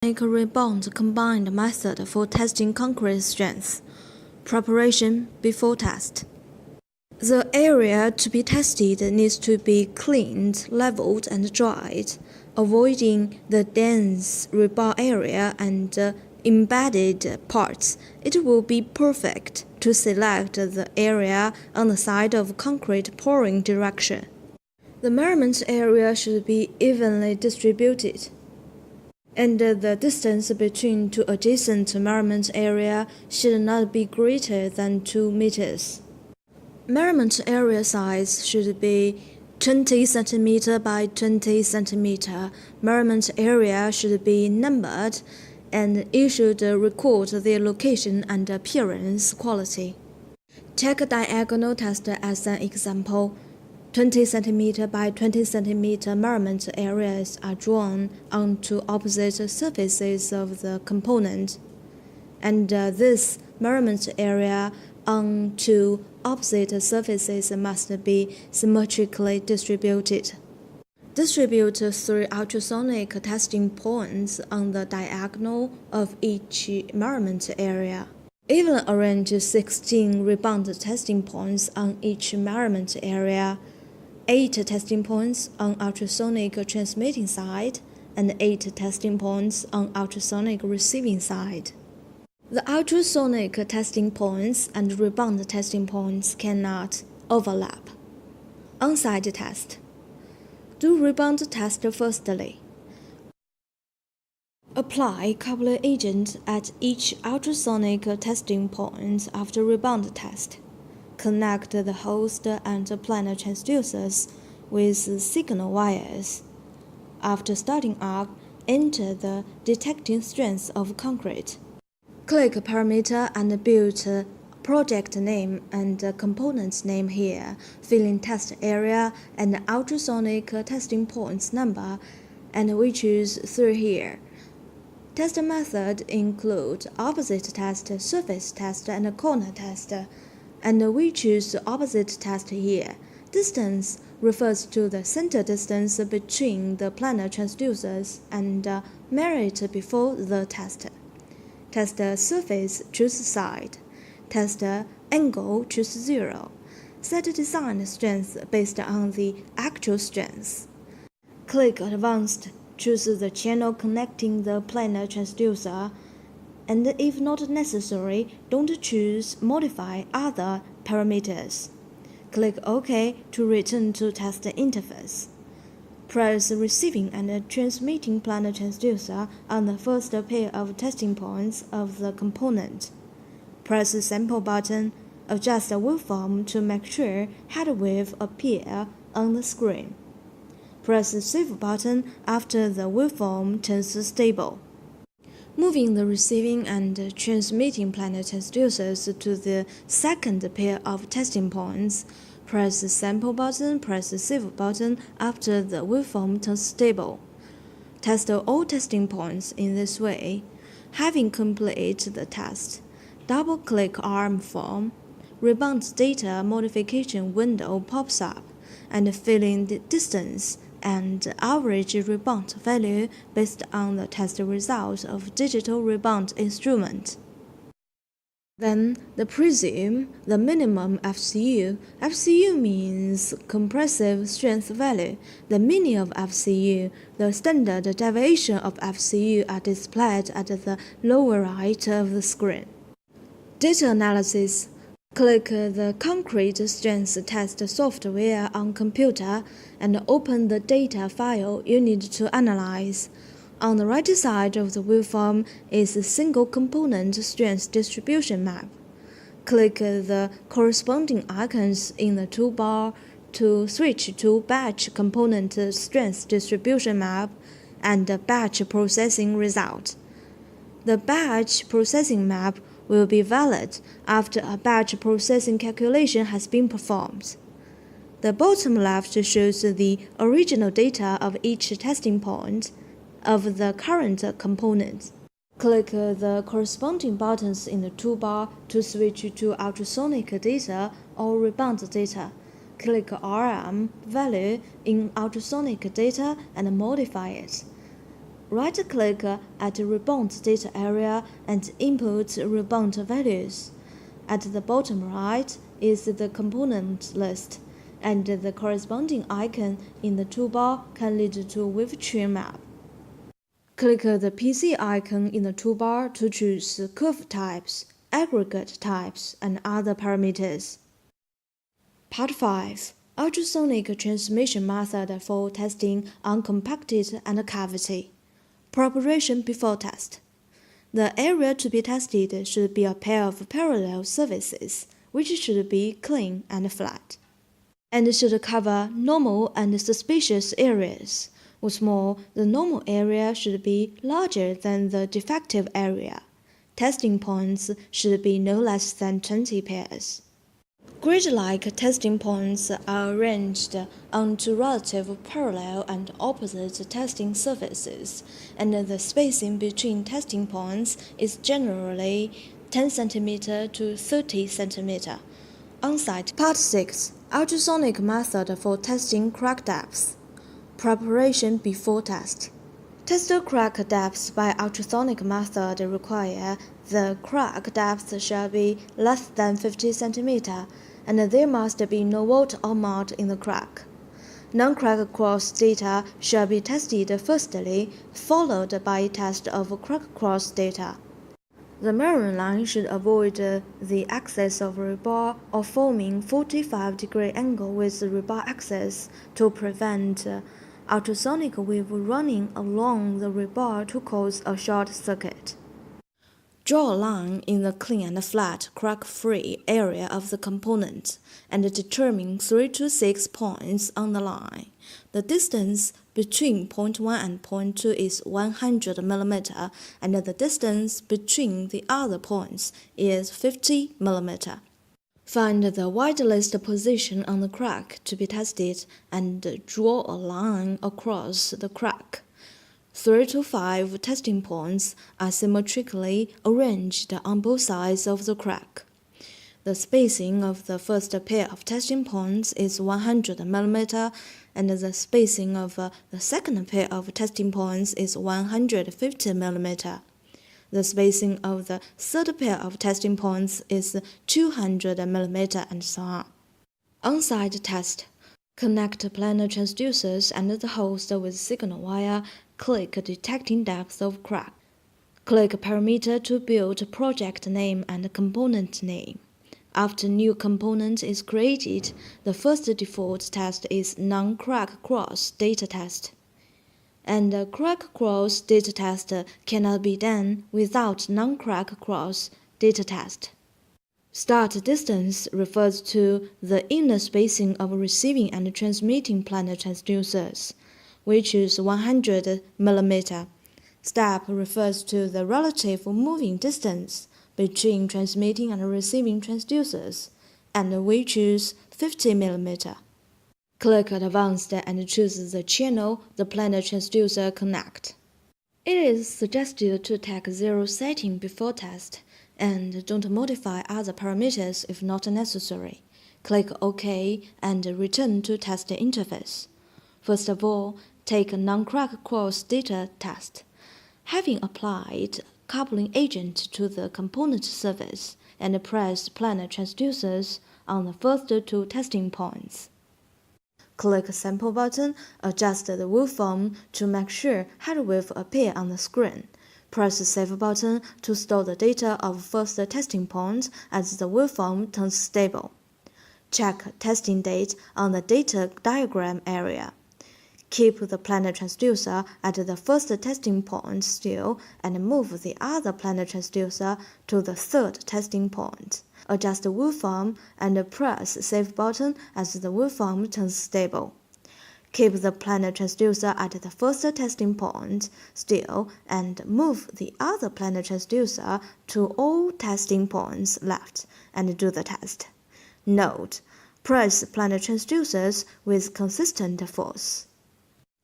Rebound combined method for testing concrete strength. Preparation before test. The area to be tested needs to be cleaned, leveled, and dried, avoiding the dense rebar area and embedded parts. It will be perfect to select the area on the side of concrete pouring direction. The measurement area should be evenly distributed, and the distance between two adjacent measurement areas should not be greater than 2 meters. Measurement area size should be 20 cm by 20 cm. Measurement area should be numbered, and you should record their location and appearance quality. Take a diagonal test as an example. 20 cm by 20 cm measurement areas are drawn onto opposite surfaces of the component, and this measurement area on two opposite surfaces must be symmetrically distributed. Distribute 3 ultrasonic testing points on the diagonal of each measurement area. Even arrange 16 rebound testing points on each measurement area, 8 testing points on ultrasonic transmitting side, and 8 testing points on ultrasonic receiving side. The ultrasonic testing points and rebound testing points cannot overlap. On-site test. Do rebound test firstly. Apply coupling agent at each ultrasonic testing point after rebound test. Connect the host and planar transducers with signal wires. After starting up, enter the detecting strength of concrete. Click parameter and build project name and component name here, fill in test area and ultrasonic testing points number, and we choose 3 here. Test method include opposite test, surface test, and corner test, and we choose opposite test here. Distance refers to the center distance between the planar transducers and measure it before the test. Test surface, choose side. Test angle, choose 0. Set design strength based on the actual strength. Click Advanced, choose the channel connecting the planar transducer, and if not necessary, don't choose Modify other parameters. Click OK to return to test interface. Press Receiving and Transmitting planar transducer on the first pair of testing points of the component. Press Sample button. Adjust the waveform to make sure head wave appear on the screen. Press the Save button after the waveform turns stable. Moving the receiving and transmitting planar transducers to the second pair of testing points, press the Sample button, press the Save button after the waveform turns stable. Test all testing points in this way. Having completed the test, double-click ARM form. Rebound data modification window pops up, and fill in the distance and average rebound value based on the test result of digital rebound instrument. Then presume the minimum FCU. FCU means compressive strength value. The meaning of FCU, the standard deviation of FCU are displayed at the lower right of the screen. Data analysis. Click the concrete strength test software on computer and open the data file you need to analyze. On the right side of the waveform is a single component strength distribution map. Click the corresponding icons in the toolbar to switch to Batch Component Strength Distribution Map and Batch Processing Result. The Batch Processing Map will be valid after a batch processing calculation has been performed. The bottom left shows the original data of each testing point of the current component. Click the corresponding buttons in the toolbar to switch to ultrasonic data or rebound data. Click RM value in ultrasonic data and modify it. Right-click at Rebound data area and input rebound values. At the bottom right is the component list, and the corresponding icon in the toolbar can lead to wave tree map. Click the PC icon in the toolbar to choose curve types, aggregate types, and other parameters. Part 5. Ultrasonic transmission method for testing uncompacted and cavity. Preparation before test. The area to be tested should be a pair of parallel surfaces, which should be clean and flat, and should cover normal and suspicious areas. What's more, the normal area should be larger than the defective area. Testing points should be no less than 20 pairs. Grid-like testing points are arranged onto relative parallel and opposite testing surfaces, and the spacing between testing points is generally 10 cm to 30 cm. On-site. Part 6. Ultrasonic method for testing crack depth. Preparation before test. Test crack depth by ultrasonic method require the crack depth shall be less than 50 cm, and there must be no wart or mud in the crack. Non-crack cross data shall be tested firstly, followed by a test of crack cross data. The measuring line should avoid the axis of rebar or forming 45-degree angle with the rebar axis to prevent ultrasonic wave running along the rebar to cause a short circuit. Draw a line in the clean and flat, crack-free area of the component and determine 3 to 6 points on the line. The distance between point 1 and point 2 is 100 mm, and the distance between the other points is 50 mm. Find the widest position on the crack to be tested and draw a line across the crack. 3 to 5 testing points are symmetrically arranged on both sides of the crack. The spacing of the first pair of testing points is 100 mm, and the spacing of the second pair of testing points is 150 mm. The spacing of the third pair of testing points is 200 mm, and so on. On-site test. Connect planar transducers and the host with signal wire. Click Detecting Depth of Crack. Click Parameter to build project name and component name. After new component is created, the first default test is non-crack cross data test. And the crack cross data test cannot be done without non-crack cross data test. Start distance refers to the inner spacing of receiving and transmitting planar transducers, which is 100 mm. Step refers to the relative moving distance between transmitting and receiving transducers, and which is 50 mm. Click Advanced and choose the channel the planar transducer connect. It is suggested to take 0 setting before test, and don't modify other parameters if not necessary. Click OK and return to test interface. First of all, take a non-crack cross data test. Having applied coupling agent to the component surface, and press planar transducers on the first 2 testing points. Click Sample button, adjust the waveform to make sure head wave appear on the screen. Press Save button to store the data of first testing point as the waveform turns stable. Check testing date on the data diagram area. Keep the planar transducer at the first testing point still and move the other planar transducer to the third testing point. Adjust the waveform and press Save button as the waveform turns stable. Keep the planar transducer at the first testing point still and move the other planar transducer to all testing points left and do the test. Note: press planar transducers with consistent force.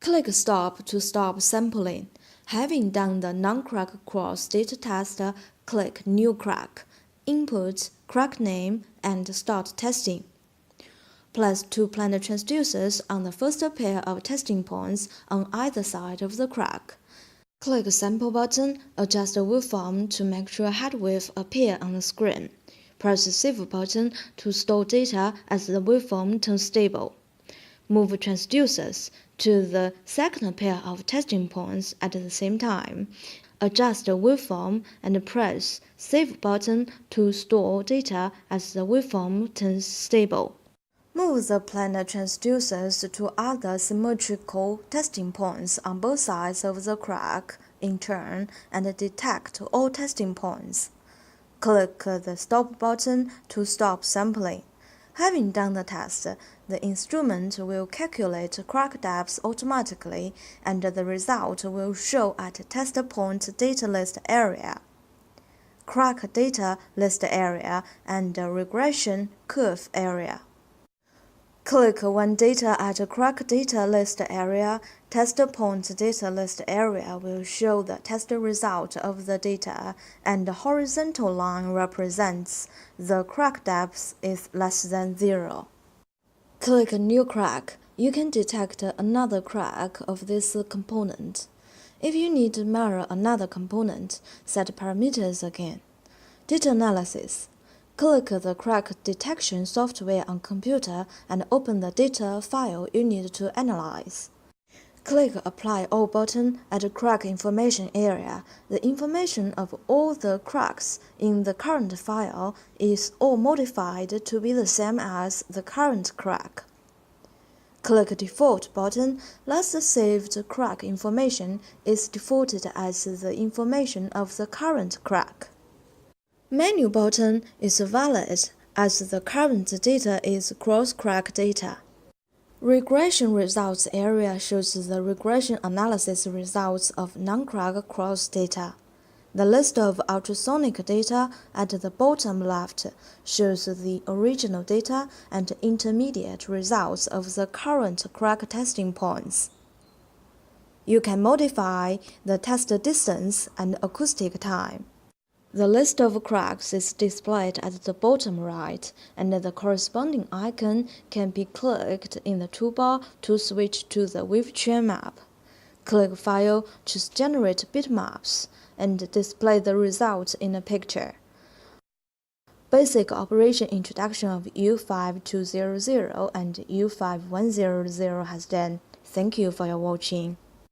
Click Stop to stop sampling. Having done the non-crack cross data test, click New Crack, input crack name, and start testing. Place 2 planar transducers on the first pair of testing points on either side of the crack. Click Sample button, adjust the waveform to make sure head wave appear on the screen. Press the Save button to store data as the waveform turns stable. Move transducers to the second pair of testing points at the same time. Adjust the waveform and press Save button to store data as the waveform turns stable. Move the planar transducers to other symmetrical testing points on both sides of the crack in turn and detect all testing points. Click the Stop button to stop sampling. Having done the test, the instrument will calculate crack depth automatically, and the result will show at test point data list area, crack data list area, and regression curve area. Click when data at crack data list area, test point data list area will show the test result of the data, and the horizontal line represents the crack depth is less than 0. Click New Crack. You can detect another crack of this component. If you need to measure another component, set parameters again. Data analysis. Click the crack detection software on computer and open the data file you need to analyze. Click Apply All button at the crack information area. The information of all the cracks in the current file is all modified to be the same as the current crack. Click Default button. Last saved crack information is defaulted as the information of the current crack. Menu button is valid as the current data is cross-crack data. Regression results area shows the regression analysis results of non-crack cross data. The list of ultrasonic data at the bottom left shows the original data and intermediate results of the current crack testing points. You can modify the test distance and acoustic time. The list of cracks is displayed at the bottom right, and the corresponding icon can be clicked in the toolbar to switch to the wavetrain map. Click File, choose Generate Bitmaps, and display the results in a picture. Basic operation introduction of U5200 and U5100 has done. Thank you for your watching.